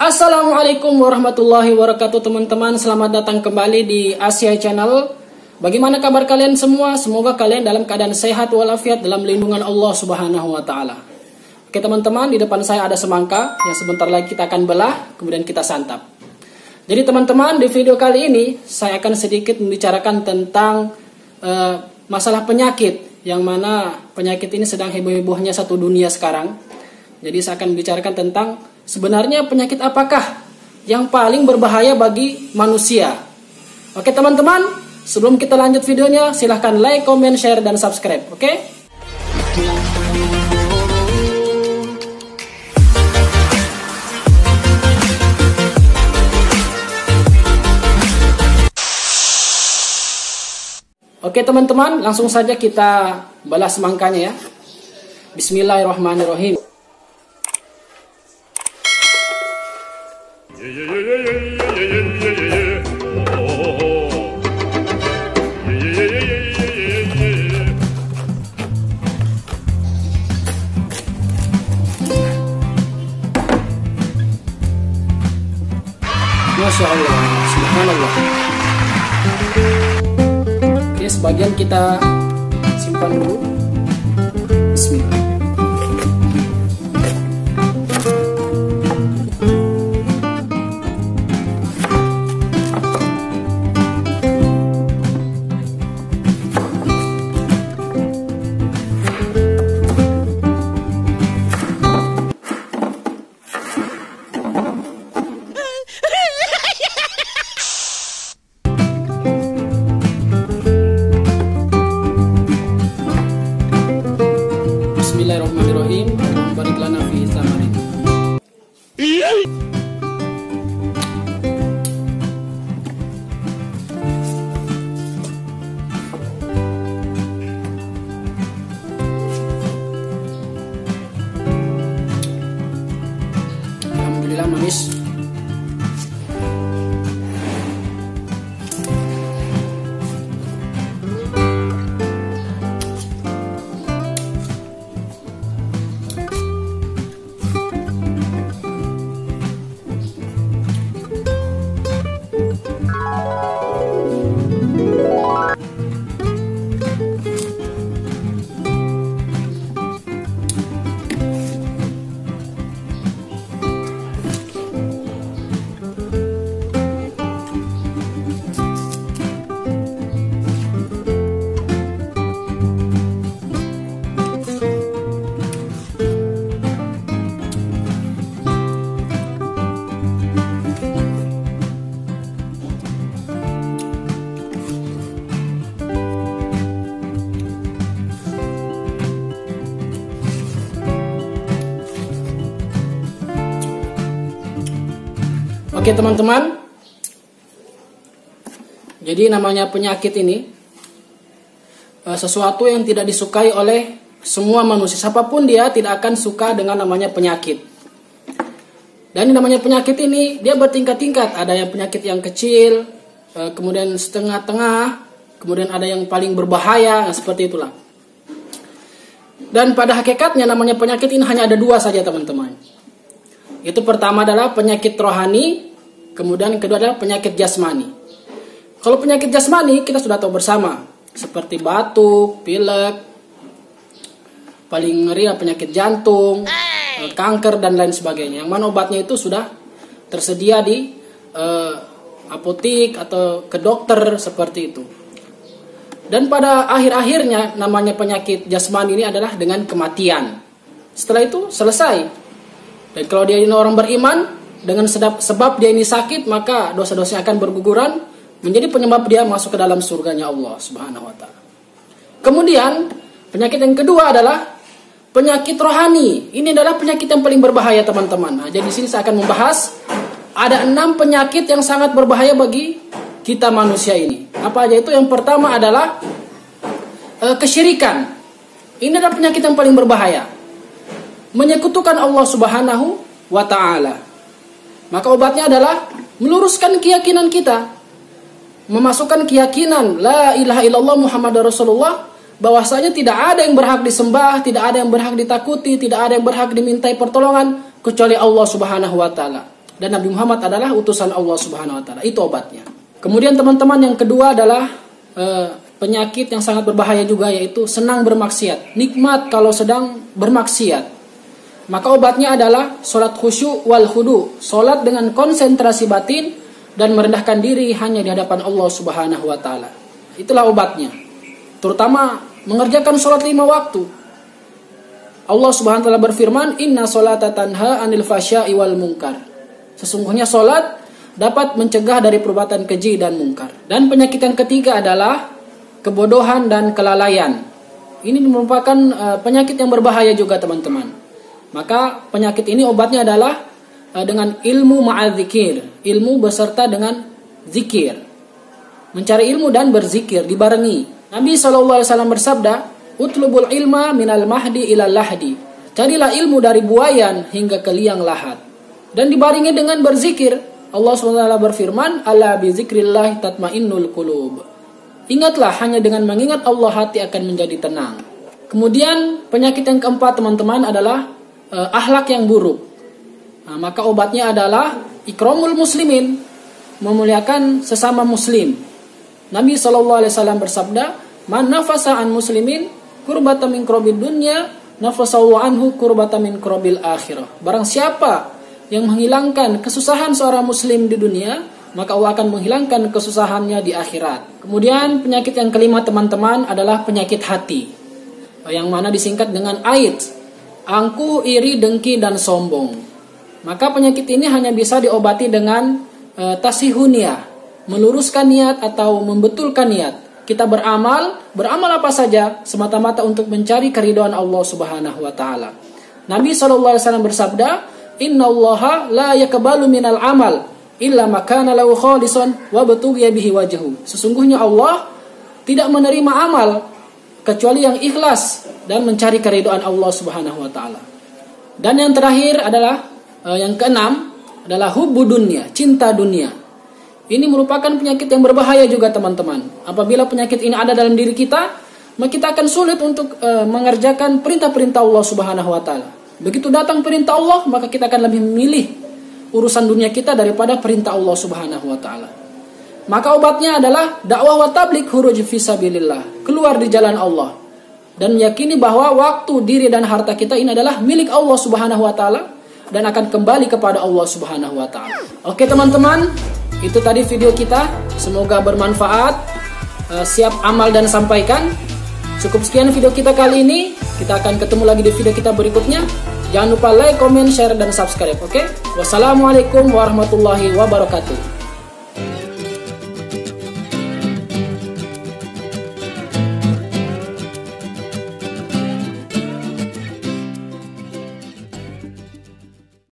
Assalamualaikum warahmatullahi wabarakatuh teman-teman. Selamat datang kembali di Asia Channel. Bagaimana kabar kalian semua? Semoga kalian dalam keadaan sehat walafiat dalam lindungan Allah Subhanahu wa taala. Oke teman-teman, di depan saya ada semangka yang sebentar lagi kita akan belah, kemudian kita santap. Jadi teman-teman, di video kali ini saya akan sedikit membicarakan tentang masalah penyakit, yang mana penyakit ini sedang heboh-hebohnya satu dunia sekarang. Jadi saya akan bicarakan tentang sebenarnya penyakit apakah yang paling berbahaya bagi manusia. Oke teman-teman, sebelum kita lanjut videonya, silahkan like, comment, share, dan subscribe. Oke? Oke teman-teman, langsung saja kita balas semangkanya ya. Bismillahirrahmanirrahim. Masya Allah, subhanallah. Oke, sebagian kita simpan dulu. Bismillah. Bismillahirrahmanirrahim. Barik lana fi tsamarin. Alhamdulillah manis. Oke teman-teman, jadi namanya penyakit ini sesuatu yang tidak disukai oleh semua manusia. Siapapun dia tidak akan suka dengan namanya penyakit. Dan namanya penyakit ini dia bertingkat-tingkat. Ada yang penyakit yang kecil, kemudian setengah-tengah, kemudian ada yang paling berbahaya, seperti itulah. Dan pada hakikatnya namanya penyakit ini hanya ada dua saja teman-teman. Itu pertama adalah penyakit rohani, kemudian kedua adalah penyakit jasmani. Kalau penyakit jasmani kita sudah tahu bersama, seperti batuk, pilek, paling ngeri penyakit jantung, kanker dan lain sebagainya. Yang mana obatnya itu sudah tersedia di apotik atau ke dokter seperti itu. Dan pada akhir-akhirnya namanya penyakit jasmani ini adalah dengan kematian. Setelah itu selesai. Dan kalau dia ini orang beriman, dengan sebab dia ini sakit, maka dosa-dosanya akan berguguran, menjadi penyebab dia masuk ke dalam surganya Allah Subhanahu wa taala. Kemudian penyakit yang kedua adalah penyakit rohani. Ini adalah penyakit yang paling berbahaya teman-teman. Nah, jadi di sini saya akan membahas ada 6 penyakit yang sangat berbahaya bagi kita manusia ini. Apa aja itu? Yang pertama adalah kesyirikan. Ini adalah penyakit yang paling berbahaya. Menyekutukan Allah Subhanahu wa taala. Maka obatnya adalah meluruskan keyakinan kita. Memasukkan keyakinan la ilaha illallah Muhammadar Rasulullah, bahwasanya tidak ada yang berhak disembah, tidak ada yang berhak ditakuti, tidak ada yang berhak dimintai pertolongan kecuali Allah Subhanahu wa taala. dan Nabi Muhammad adalah utusan Allah Subhanahu wa taala. Itu obatnya. Kemudian teman-teman, yang kedua adalah penyakit yang sangat berbahaya juga, yaitu senang bermaksiat. Nikmat kalau sedang bermaksiat. Maka obatnya adalah salat khusyuk wal khudu, salat dengan konsentrasi batin dan merendahkan diri hanya di hadapan Allah Subhanahu wa taala. Itulah obatnya. Terutama mengerjakan salat 5 waktu. Allah Subhanahu wa taala berfirman, "Inna sholata tanha 'anil fasya'i wal munkar." Sesungguhnya salat dapat mencegah dari perbuatan keji dan mungkar. Dan penyakit yang ketiga adalah kebodohan dan kelalaian. Ini merupakan penyakit yang berbahaya juga, teman-teman. Maka penyakit ini obatnya adalah dengan ilmu ma'adzikir, ilmu beserta dengan zikir. Mencari ilmu dan berzikir dibarengi. Nabi SAW bersabda, "Utlubul ilma minal mahdi ilal lahdi." Carilah ilmu dari buayan hingga ke liang lahat. Dan dibarengi dengan berzikir. Allah SWT berfirman, "Ala bi zikrillah tatmainnul qulub." Ingatlah, hanya dengan mengingat Allah hati akan menjadi tenang. Kemudian penyakit yang keempat, teman-teman, adalah akhlak yang buruk. Maka obatnya adalah ikramul muslimin, memuliakan sesama muslim. Nabi SAW bersabda, "Man nafasa an muslimin kurbatan min kurabil dunya, nafasahu anhu kurbatan min kurabil akhirah." Barang siapa yang menghilangkan kesusahan seorang muslim di dunia, maka Allah akan menghilangkan kesusahannya di akhirat. Kemudian penyakit yang kelima, teman-teman, adalah penyakit hati, yang mana disingkat dengan AIDS. Angkuh, iri, dengki, dan sombong. Maka penyakit ini hanya bisa diobati dengan tasihuniyah, meluruskan niat atau membetulkan niat. Kita beramal apa saja semata-mata untuk mencari keridhaan Allah Subhanahu wa taala. Nabi SAW bersabda, "Innallaha la yaqbalu minal amal illa ma kana lahu khalisan wa batughiya bihi wajhu." Sesungguhnya Allah tidak menerima amal kecuali yang ikhlas dan mencari keridhaan Allah Subhanahu wa taala. Dan yang terakhir adalah yang keenam adalah hubbu dunya, cinta dunia. Ini merupakan penyakit yang berbahaya juga, teman-teman. Apabila penyakit ini ada dalam diri kita, maka kita akan sulit untuk mengerjakan perintah-perintah Allah Subhanahu wa taala. Begitu datang perintah Allah, maka kita akan lebih memilih urusan dunia kita daripada perintah Allah Subhanahu wa taala. Maka obatnya adalah dakwah wa tabligh khuruj fi sabilillah, keluar di jalan Allah dan meyakini bahwa waktu, diri dan harta kita ini adalah milik Allah Subhanahu wa taala dan akan kembali kepada Allah Subhanahu wa taala. Oke, teman-teman, itu tadi video kita. Semoga bermanfaat. Siap amal dan sampaikan. Cukup sekian video kita kali ini. Kita akan ketemu lagi di video kita berikutnya. Jangan lupa like, comment, share dan subscribe. Oke? Wassalamualaikum warahmatullahi wabarakatuh.